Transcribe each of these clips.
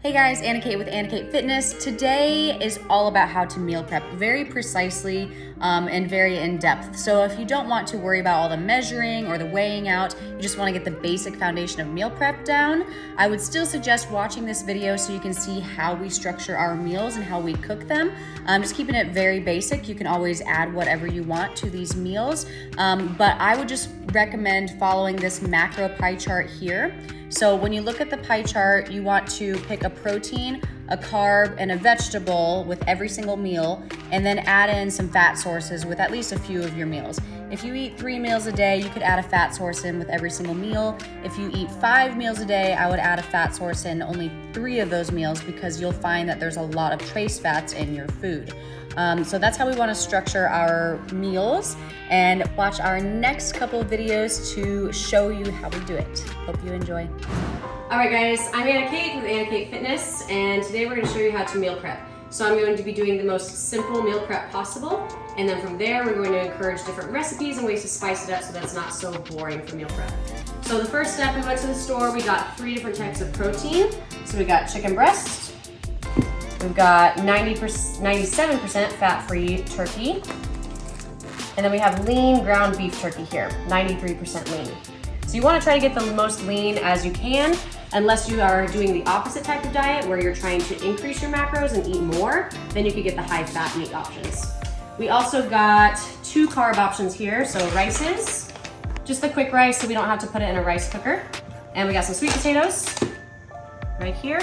Hey guys, Anna Kate with Anna Kate Fitness. Today is all about how to meal prep very precisely and very in depth. So if you don't want to worry about all the measuring or the weighing out, you just want to get the basic foundation of meal prep down, I would still suggest watching this video so you can see how we structure our meals and how we cook them. Just keeping it very basic. You can always add whatever you want to these meals, but I would just recommend following this macro pie chart here. So when you look at the pie chart, you want to pick a protein, a carb, and a vegetable with every single meal, and then add in some fat sources with at least a few of your meals. If you eat 3 meals a day, you could add a fat source in with every single meal. If you eat 5 meals a day, I would add a fat source in only 3 of those meals because you'll find that there's a lot of trace fats in your food. So that's how we want to structure our meals, and watch our next couple of videos to show you how we do it. Hope you enjoy. All right guys, I'm Anna Kate with Anna Kate Fitness, and today we're going to show you how to meal prep. So I'm going to be doing the most simple meal prep possible, and then from there we're going to encourage different recipes and ways to spice it up so that's not so boring for meal prep. So the first step, we went to the store, we got 3 different types of protein. So we got chicken breast, we've got 97% fat-free turkey, and then we have lean ground beef turkey here, 93% lean. So you want to try to get the most lean as you can, unless you are doing the opposite type of diet where you're trying to increase your macros and eat more, then you could get the high fat meat options. We also got 2 carb options here, so rices, just the quick rice so we don't have to put it in a rice cooker. And we got some sweet potatoes right here.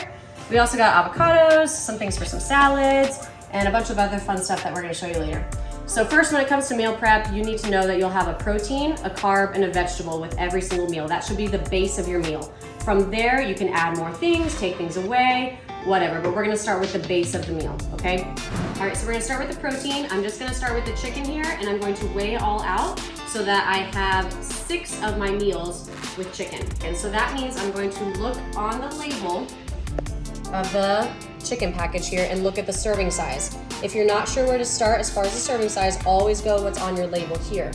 We also got avocados, some things for some salads, and a bunch of other fun stuff that we're going to show you later. So first, when it comes to meal prep, you need to know that you'll have a protein, a carb, and a vegetable with every single meal. That should be the base of your meal. From there, you can add more things, take things away, whatever, but we're gonna start with the base of the meal, okay? All right, so we're gonna start with the protein. I'm just gonna start with the chicken here, and I'm going to weigh it all out so that I have 6 of my meals with chicken. And so that means I'm going to look on the label of the chicken package here and look at the serving size. If you're not sure where to start as far as the serving size, always go what's on your label here.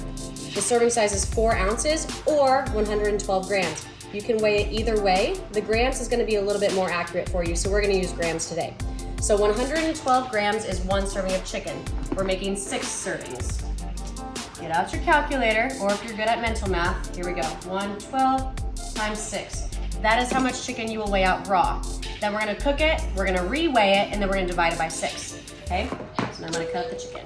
The serving size is 4 ounces or 112 grams. You can weigh it either way. The grams is gonna be a little bit more accurate for you, so we're gonna use grams today. So 112 grams is 1 serving of chicken. We're making 6 servings. Get out your calculator, or if you're good at mental math, here we go. 112 times 6. That is how much chicken you will weigh out raw. Then we're gonna cook it, we're gonna re-weigh it, and then we're gonna divide it by 6, okay? So now I'm gonna cut the chicken.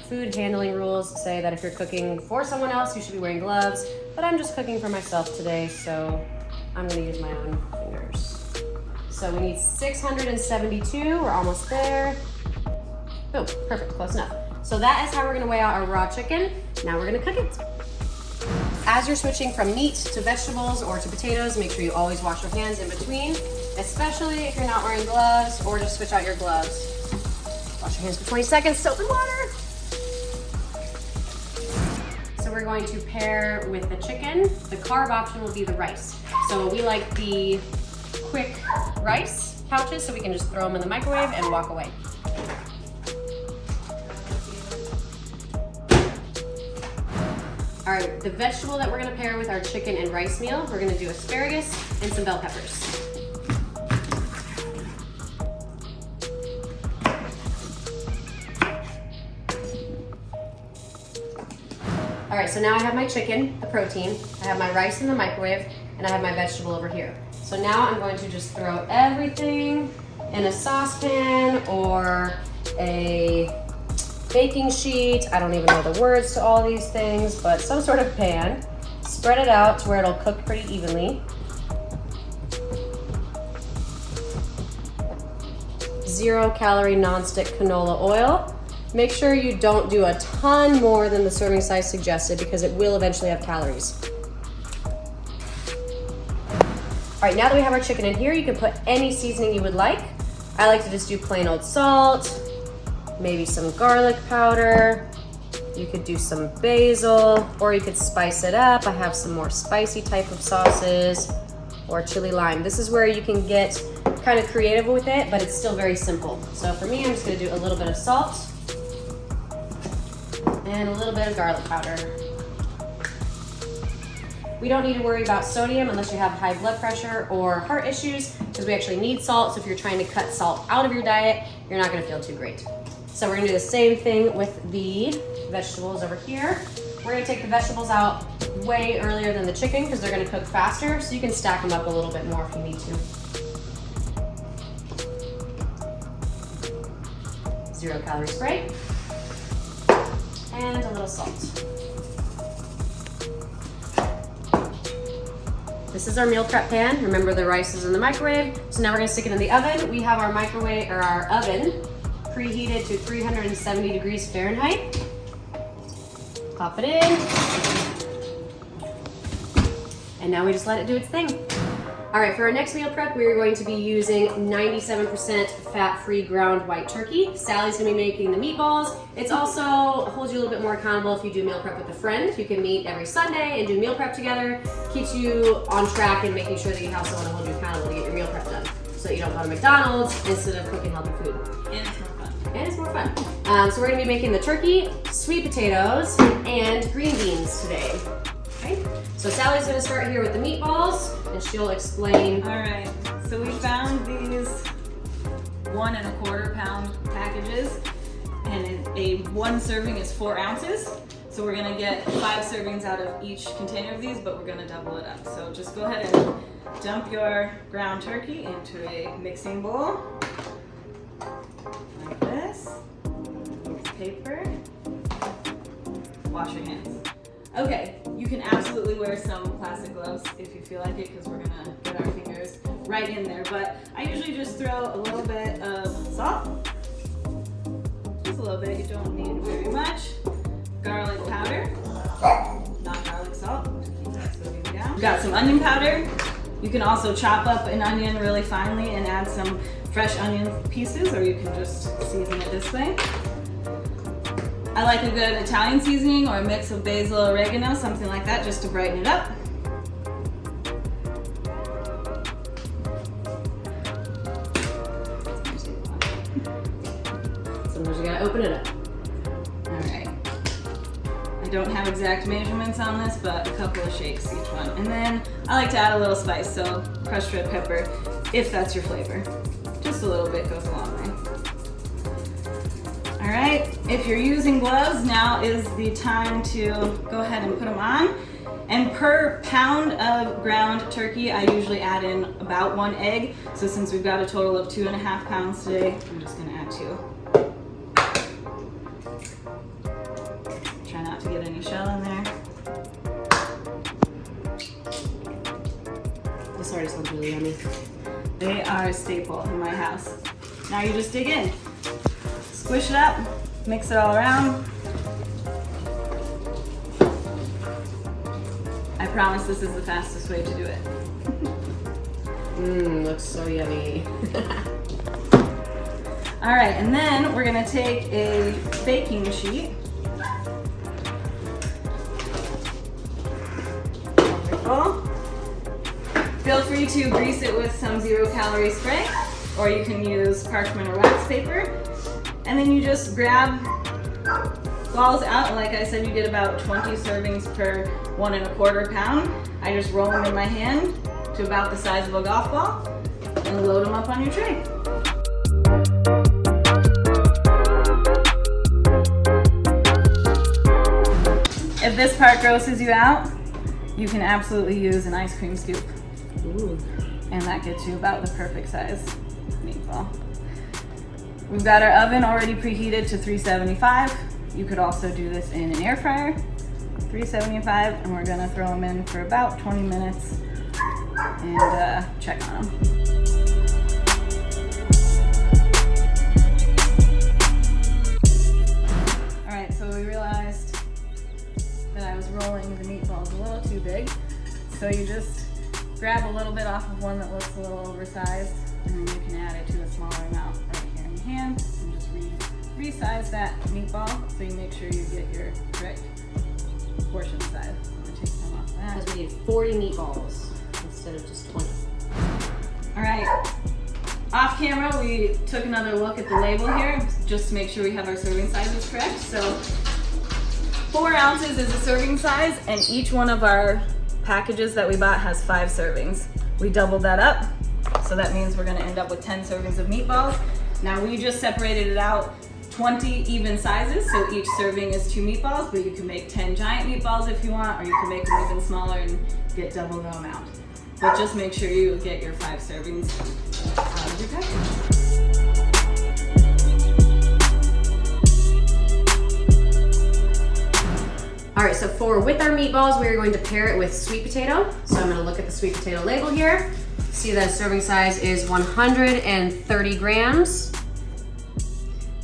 Food handling rules say that if you're cooking for someone else, you should be wearing gloves, but I'm just cooking for myself today, so I'm gonna use my own fingers. So we need 672, we're almost there. Boom, perfect, close enough. So that is how we're gonna weigh out our raw chicken. Now we're gonna cook it. As you're switching from meat to vegetables or to potatoes, make sure you always wash your hands in between, especially if you're not wearing gloves, or just switch out your gloves. Wash your hands for 20 seconds, soap and water. So we're going to pair with the chicken. The carb option will be the rice. So we like the quick rice pouches, so we can just throw them in the microwave and walk away. All right, the vegetable that we're gonna pair with our chicken and rice meal, we're gonna do asparagus and some bell peppers. All right, so now I have my chicken, the protein, I have my rice in the microwave, and I have my vegetable over here. So now I'm going to just throw everything in a saucepan or a baking sheet, I don't even know the words to all these things, but some sort of pan. Spread it out to where it'll cook pretty evenly. 0-calorie nonstick canola oil. Make sure you don't do a ton more than the serving size suggested because it will eventually have calories. All right, now that we have our chicken in here, you can put any seasoning you would like. I like to just do plain old salt, maybe some garlic powder. You could do some basil, or you could spice it up. I have some more spicy type of sauces, or chili lime. This is where you can get kind of creative with it, but it's still very simple. So for me, I'm just gonna do a little bit of salt and a little bit of garlic powder. We don't need to worry about sodium unless you have high blood pressure or heart issues, because we actually need salt. So if you're trying to cut salt out of your diet, you're not gonna feel too great. So we're gonna do the same thing with the vegetables over here. We're gonna take the vegetables out way earlier than the chicken because they're gonna cook faster, so you can stack them up a little bit more if you need to. 0 calorie spray. And a little salt. This is our meal prep pan. Remember, the rice is in the microwave. So now we're gonna stick it in the oven. We have our microwave, or our oven, preheated to 370 degrees Fahrenheit. Pop it in. And now we just let it do its thing. All right, for our next meal prep, we're going to be using 97% fat-free ground white turkey. Sally's gonna be making the meatballs. It's also holds you a little bit more accountable if you do meal prep with a friend. You can meet every Sunday and do meal prep together. Keeps you on track and making sure that you have someone to hold you accountable to get your meal prep done, so that you don't go to McDonald's instead of cooking healthy food. And it's more fun. And it's more fun. So we're gonna be making the turkey, sweet potatoes, and green beans today. Okay? So Sally's gonna start here with the meatballs, and she'll explain. All right, so we found these 1 1/4 pound packages, and one serving is 4 ounces. So we're gonna get 5 servings out of each container of these, but we're gonna double it up. So just go ahead and dump your ground turkey into a mixing bowl, like this. Paper. Wash your hands. Okay, you can absolutely wear some plastic gloves if you feel like it, because we're gonna get our fingers right in there. But I usually just throw a little bit of salt. Just a little bit, you don't need very much. Garlic powder, not garlic salt, to keep that sodium down. We've got some onion powder. You can also chop up an onion really finely and add some fresh onion pieces, or you can just season it this way. I like a good Italian seasoning or a mix of basil, oregano, something like that, just to brighten it up. Sometimes you gotta open it up. All right. I don't have exact measurements on this, but a couple of shakes each one. And then I like to add a little spice, so crushed red pepper, if that's your flavor. Just a little bit goes a long way. All right, if you're using gloves, now is the time to go ahead and put them on. And per pound of ground turkey, I usually add in about 1 egg. So since we've got a total of 2.5 pounds today, I'm just gonna add 2. Try not to get any shell in there. This already smells really yummy. They are a staple in my house. Now you just dig in. Squish it up, mix it all around. I promise this is the fastest way to do it. Looks so yummy. All right, and then we're gonna take a baking sheet. Wonderful. Feel free to grease it with some 0 calorie spray, or you can use parchment or wax paper. And then you just grab balls out. Like I said, you get about 20 servings per 1 1/4 pound. I just roll them in my hand to about the size of a golf ball and load them up on your tray. If this part grosses you out, you can absolutely use an ice cream scoop. Ooh. And that gets you about the perfect size meatball. We've got our oven already preheated to 375. You could also do this in an air fryer, 375, and we're gonna throw them in for about 20 minutes and check on them. All right, so we realized that I was rolling the meatballs a little too big. So you just grab a little bit off of one that looks a little oversized, and then you can add it to a smaller amount right here in your hand, and just resize that meatball so you make sure you get your correct portion size. So I'm gonna take some off that. Because we need 40 meatballs instead of just 20. All right. Off camera, we took another look at the label here just to make sure we have our serving sizes correct. So 4 ounces is a serving size, and each one of our packages that we bought has 5 servings. We doubled that up, so that means we're gonna end up with 10 servings of meatballs. Now we just separated it out 20 even sizes, so each serving is 2 meatballs, but you can make 10 giant meatballs if you want, or you can make them even smaller and get double the amount. But just make sure you get your 5 servings out of your package. All right, so with our meatballs, we're going to pair it with sweet potato. So I'm gonna look at the sweet potato label here. See that serving size is 130 grams.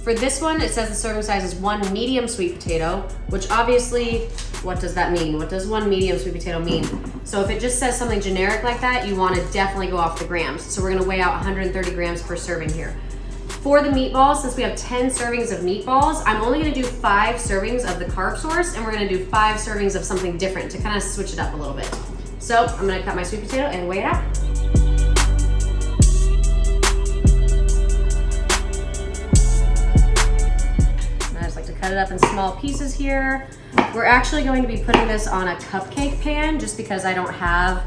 For this one, it says the serving size is 1 medium sweet potato, which obviously, what does that mean? What does 1 medium sweet potato mean? So if it just says something generic like that, you wanna definitely go off the grams. So we're gonna weigh out 130 grams per serving here. For the meatballs, since we have 10 servings of meatballs, I'm only gonna do 5 servings of the carb source, and we're gonna do 5 servings of something different to kind of switch it up a little bit. So I'm gonna cut my sweet potato and weigh it out. I just like to cut it up in small pieces here. We're actually going to be putting this on a cupcake pan just because I don't have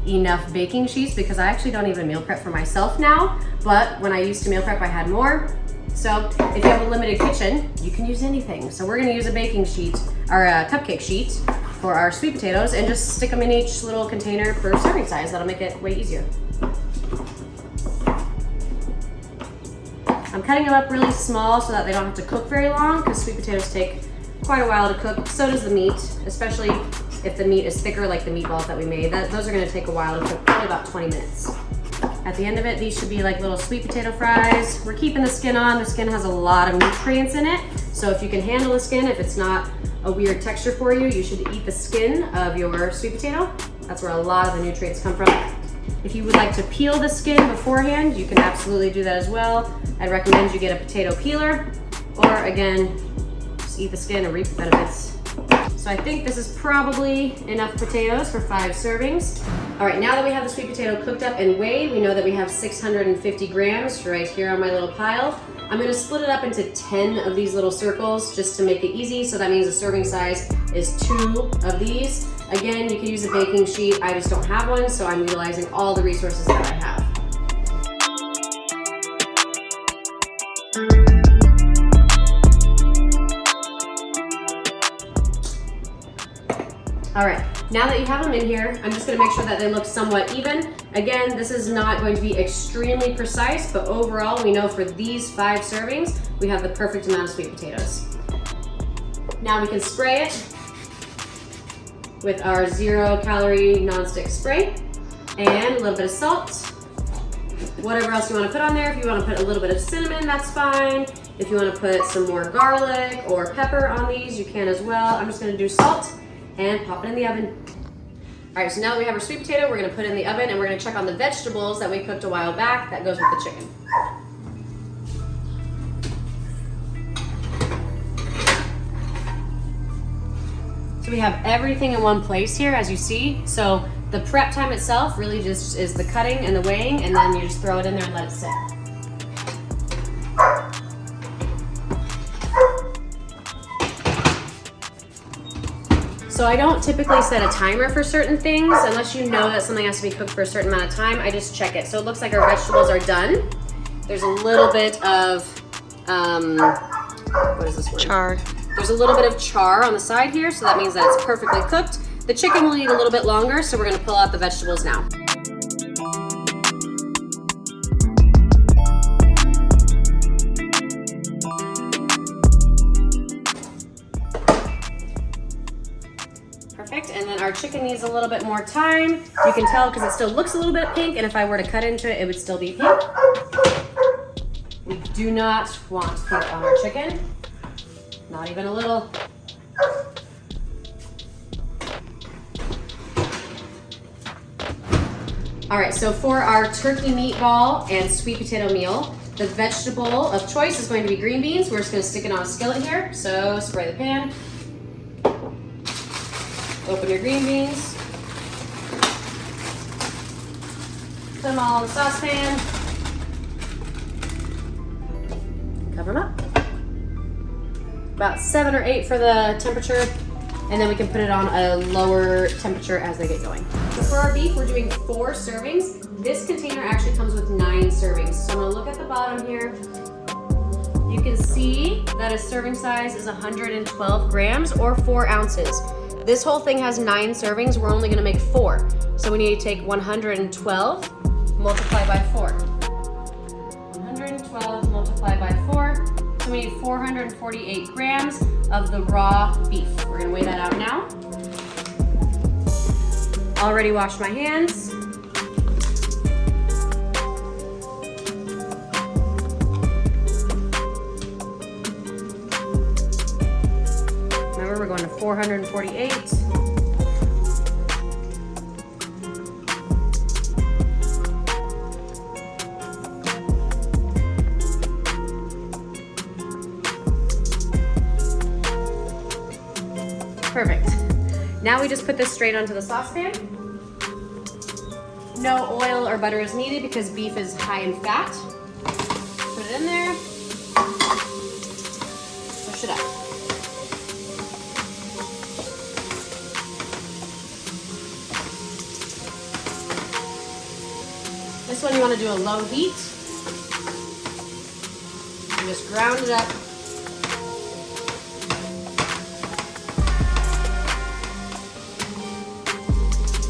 enough baking sheets, because I actually don't even meal prep for myself now, but when I used to meal prep I had more. So if you have a limited kitchen, you can use anything. So we're gonna use a baking sheet or a cupcake sheet for our sweet potatoes and just stick them in each little container per serving size. That'll make it way easier. I'm cutting them up really small so that they don't have to cook very long, because sweet potatoes take quite a while to cook. So does the meat, especially if the meat is thicker like the meatballs that we made. Those are gonna take a while to cook, probably about 20 minutes. At the end of it, these should be like little sweet potato fries. We're keeping the skin on. The skin has a lot of nutrients in it. So if you can handle the skin, if it's not a weird texture for you, you should eat the skin of your sweet potato. That's where a lot of the nutrients come from. If you would like to peel the skin beforehand, you can absolutely do that as well. I'd recommend you get a potato peeler, or again, just eat the skin and reap the benefits. So I think this is probably enough potatoes for 5 servings. All right, now that we have the sweet potato cooked up and weighed, we know that we have 650 grams right here on my little pile. I'm gonna split it up into 10 of these little circles just to make it easy. So that means the serving size is 2 of these. Again, you can use a baking sheet. I just don't have one, so I'm utilizing all the resources that I have. All right, now that you have them in here, I'm just gonna make sure that they look somewhat even. Again, this is not going to be extremely precise, but overall, we know for these 5 servings, we have the perfect amount of sweet potatoes. Now we can spray it with our 0-calorie nonstick spray and a little bit of salt. Whatever else you wanna put on there. If you wanna put a little bit of cinnamon, that's fine. If you wanna put some more garlic or pepper on these, you can as well. I'm just gonna do salt and pop it in the oven. All right, so now that we have our sweet potato, we're gonna put it in the oven and we're gonna check on the vegetables that we cooked a while back. That goes with the chicken. So we have everything in one place here, as you see. So the prep time itself really just is the cutting and the weighing, and then you just throw it in there and let it sit. So I don't typically set a timer for certain things unless you know that something has to be cooked for a certain amount of time. I just check it. So it looks like our vegetables are done. There's a little bit of, what is this word? Char. There's a little bit of char on the side here, so that means that it's perfectly cooked. The chicken will need a little bit longer, so we're gonna pull out the vegetables now. Perfect, and then our chicken needs a little bit more time. You can tell because it still looks a little bit pink, and if I were to cut into it, it would still be pink. We do not want pink on our chicken. Not even a little. All right, so for our turkey meatball and sweet potato meal, the vegetable of choice is going to be green beans. We're just gonna stick it on a skillet here. So spray the pan. Open your green beans. Put them all in the saucepan. Cover them up. About 7 or 8 for the temperature. and then we can put it on a lower temperature as they get going. So for our beef, we're doing 4 servings. This container actually comes with 9 servings. So I'm gonna look at the bottom here. You can see that a serving size is 112 grams or 4 ounces. This whole thing has 9 servings. We're only gonna make 4. So we need to take 112, multiply by 4. 112 multiplied by 4. So we need 448 grams of the raw beef. We're gonna weigh that out now. Already washed my hands. Remember, we're going to 448. Perfect. Now we just put this straight onto the saucepan. No oil or butter is needed because beef is high in fat. Put it in there. Push it up. This one you want to do a low heat. And just ground it up.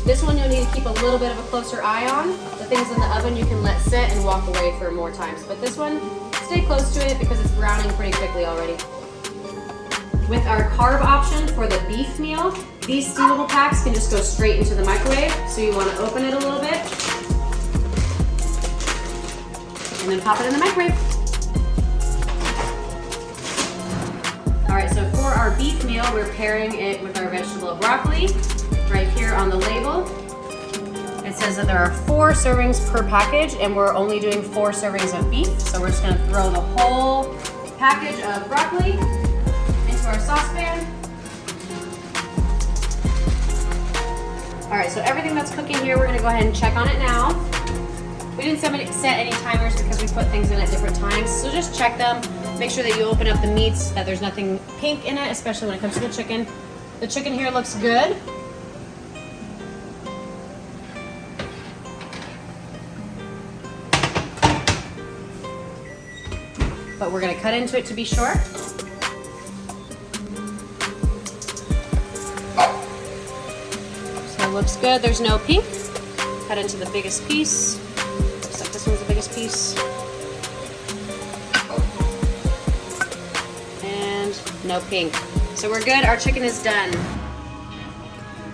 This one you'll need to keep a little bit of a closer eye on. The things in the oven you can let sit and walk away for more times. But this one, stay close to it because it's browning pretty quickly already. With our carb option for the beef meal, these steamable packs can just go straight into the microwave. So you want to open it a little bit and then pop it in the microwave. All right, so for our beef meal, we're pairing it with our vegetable broccoli. Right here on the label, it says that there are 4 servings per package, and we're only doing 4 servings of beef. So we're just gonna throw the whole package of broccoli into our saucepan. All right, so everything that's cooking here, we're gonna go ahead and check on it now. We didn't set any timers because we put things in at different times, so just check them. Make sure that you open up the meats, that there's nothing pink in it, especially when it comes to the chicken. The chicken here looks good. But we're gonna cut into it to be sure. So it looks good, there's no pink. Cut into the biggest piece. Looks like this one's the biggest piece. And no pink. So we're good, our chicken is done.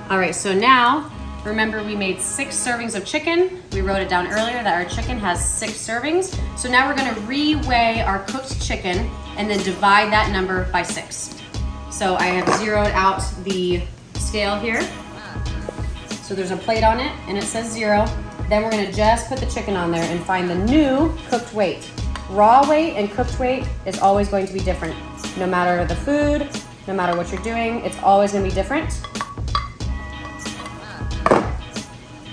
All right, so now, remember we made 6 servings of chicken. We wrote it down earlier that our chicken has 6 servings. So now we're gonna re-weigh our cooked chicken and then divide that number by 6. So I have zeroed out the scale here. So there's a plate on it and it says 0. Then we're gonna just put the chicken on there and find the new cooked weight. Raw weight and cooked weight is always going to be different. No matter the food, no matter what you're doing, it's always gonna be different.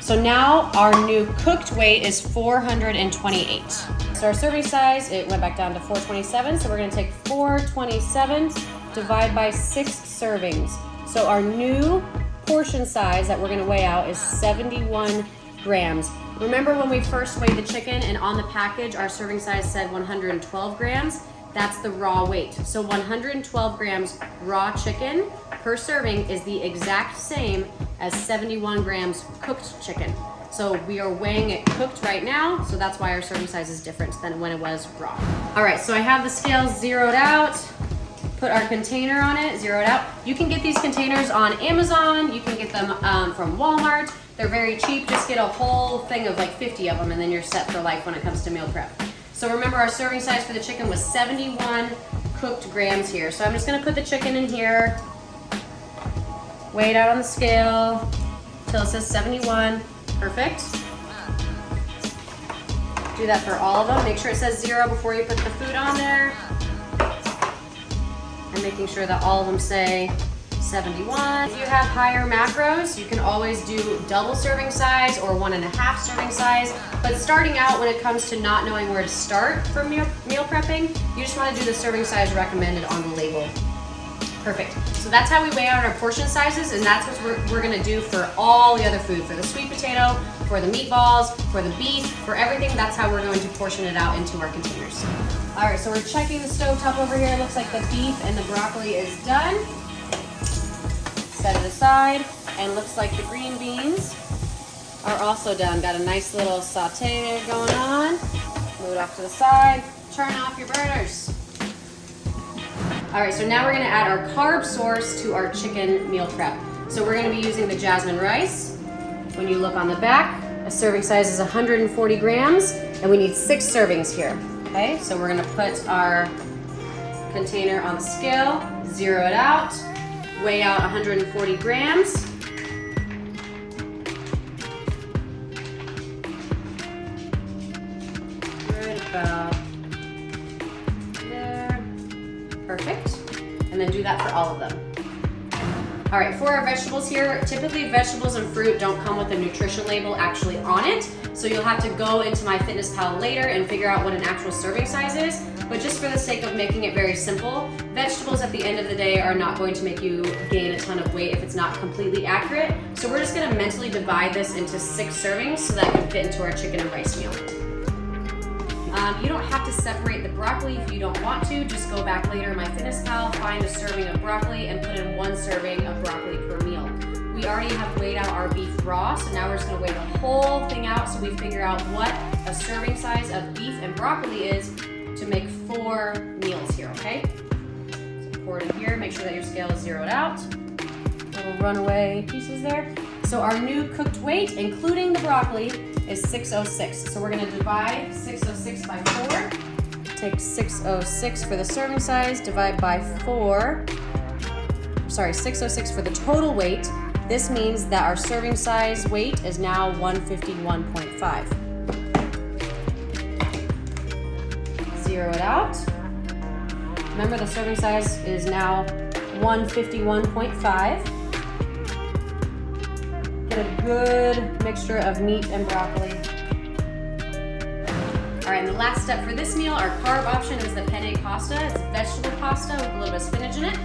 So now our new cooked weight is 428. So our serving size, it went back down to 427. So we're gonna take 427, divide by 6 servings. So our new portion size that we're gonna weigh out is 71 grams. Remember when we first weighed the chicken and on the package, our serving size said 112 grams? That's the raw weight. So 112 grams raw chicken per serving is the exact same as 71 grams cooked chicken. So we are weighing it cooked right now, so that's why our serving size is different than when it was raw. All right, so I have the scales zeroed out, put our container on it, zeroed out. You can get these containers on Amazon, you can get them from Walmart. They're very cheap, just get a whole thing of like 50 of them and then you're set for life when it comes to meal prep. So remember our serving size for the chicken was 71 cooked grams here. So I'm just gonna put the chicken in here, weigh it out on the scale till it says 71, perfect. Do that for all of them. Make sure it says 0 before you put the food on there. And making sure that all of them say 71. If you have higher macros, you can always do double serving size or 1.5 serving size. But starting out, when it comes to not knowing where to start for meal prepping, you just want to do the serving size recommended on the label. Perfect. So that's how we weigh out our portion sizes, and that's what we're gonna do for all the other food, for the sweet potato, for the meatballs, for the beef, for everything. That's how we're going to portion it out into our containers. All right, so we're checking the stovetop over here. It looks like the beef and the broccoli is done. Set it aside, and looks like the green beans are also done. Got a nice little saute there going on. Move it off to the side. Turn off your burners. All right, so now we're gonna add our carb source to our chicken meal prep. So we're gonna be using the jasmine rice. When you look on the back, a serving size is 140 grams, and we need 6 servings here. Okay, so we're gonna put our container on the scale, zero it out, weigh out 140 grams. Right about there. Perfect. And then do that for all of them. All right, for our vegetables here, typically vegetables and fruit don't come with a nutrition label actually on it. So you'll have to go into MyFitnessPal later and figure out what an actual serving size is. But just for the sake of making it very simple, vegetables at the end of the day are not going to make you gain a ton of weight if it's not completely accurate. So we're just gonna mentally divide this into 6 servings so that can fit into our chicken and rice meal. You don't have to separate the broccoli if you don't want to. Just go back later in MyFitnessPal, find a serving of broccoli, and put in 1 serving of broccoli per meal. We already have weighed out our beef raw, so now we're just gonna weigh the whole thing out so we figure out what a serving size of beef and broccoli is to make 4 meals here, okay? So pour it in here, make sure that your scale is zeroed out. Little runaway pieces there. So our new cooked weight, including the broccoli, is 606. So we're gonna divide 606 by 4. Take 606 for the serving size, divide by 4. Sorry, 606 for the total weight. This means that our serving size weight is now 151.5. Zero it out. Remember, the serving size is now 151.5. Get a good mixture of meat and broccoli. All right, and the last step for this meal, our carb option, is the penne pasta. It's vegetable pasta with a little bit of spinach in it.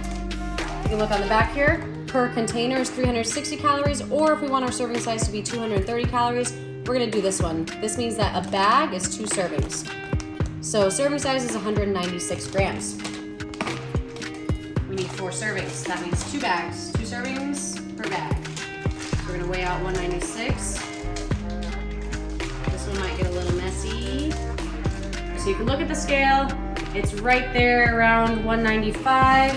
You can look on the back here. Per container is 360 calories, or if we want our serving size to be 230 calories, we're gonna do this one. This means that a bag is 2 servings. So serving size is 196 grams. We need 4 servings. That means 2 bags, 2 servings per bag. We're gonna weigh out 196. This one might get a little messy. So you can look at the scale. It's right there around 195.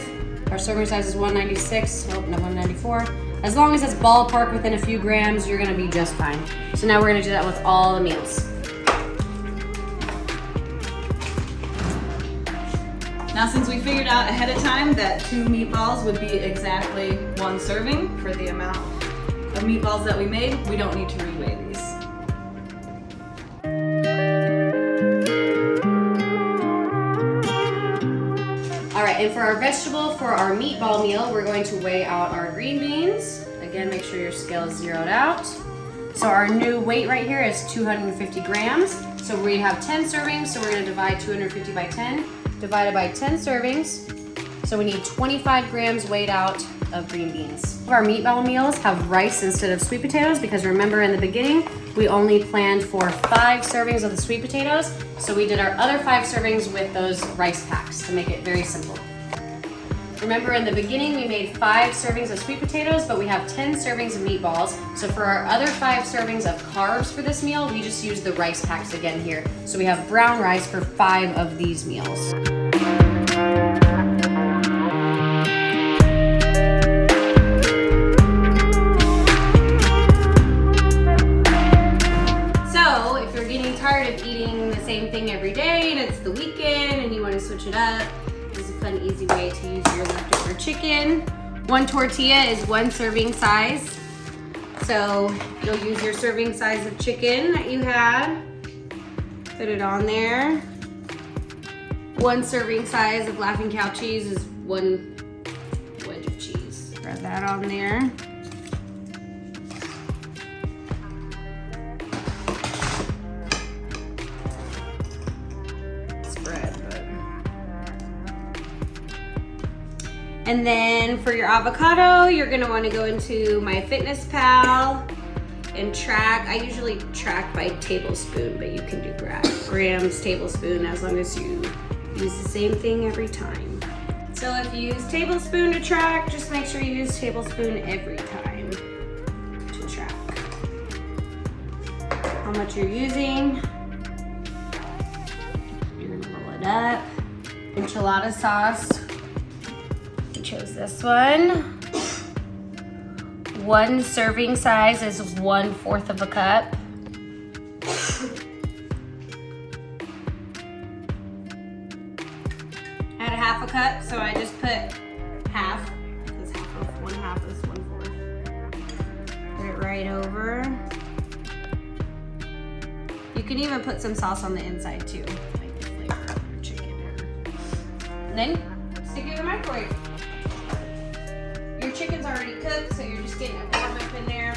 Our serving size is 196, oh no, 194. As long as it's ballpark within a few grams, you're gonna be just fine. So now we're gonna do that with all the meals. Now, since we figured out ahead of time that 2 meatballs would be exactly 1 serving for the amount of meatballs that we made, we don't need to reweigh these. All right, and for our vegetable, for our meatball meal, we're going to weigh out our green beans. Again, make sure your scale is zeroed out. So our new weight right here is 250 grams. So we have 10 servings, so we're gonna divide 250 by 10, divided by 10 servings. So we need 25 grams weighed out of green beans. Our meatball meals have rice instead of sweet potatoes because remember in the beginning, we only planned for 5 servings of the sweet potatoes. So we did our other 5 servings with those rice packs to make it very simple. Remember in the beginning, we made 5 servings of sweet potatoes, but we have 10 servings of meatballs. So for our other 5 servings of carbs for this meal, we just use the rice packs again here. So we have brown rice for 5 of these meals. Tired of eating the same thing every day and it's the weekend and you want to switch it up, this is a fun, easy way to use your leftover chicken. 1 tortilla is 1 serving size. So you'll use your serving size of chicken that you had, put it on there. 1 serving size of Laughing Cow cheese is 1 wedge of cheese. Spread that on there. And then for your avocado, you're gonna wanna go into MyFitnessPal and track. I usually track by tablespoon, but you can do grams, tablespoon, as long as you use the same thing every time. So if you use tablespoon to track, just make sure you use tablespoon every time to track how much you're using. You're gonna roll it up. Enchilada sauce. We chose this one. 1 serving size is 1/4 of a cup. I had a half a cup, so I just put half, because half of 1/2 is 1/4. Put it right over. You can even put some sauce on the inside too, like the flavor of your chicken. And then stick it in the microwave. Your chicken's already cooked, so you're just getting it warm up in there.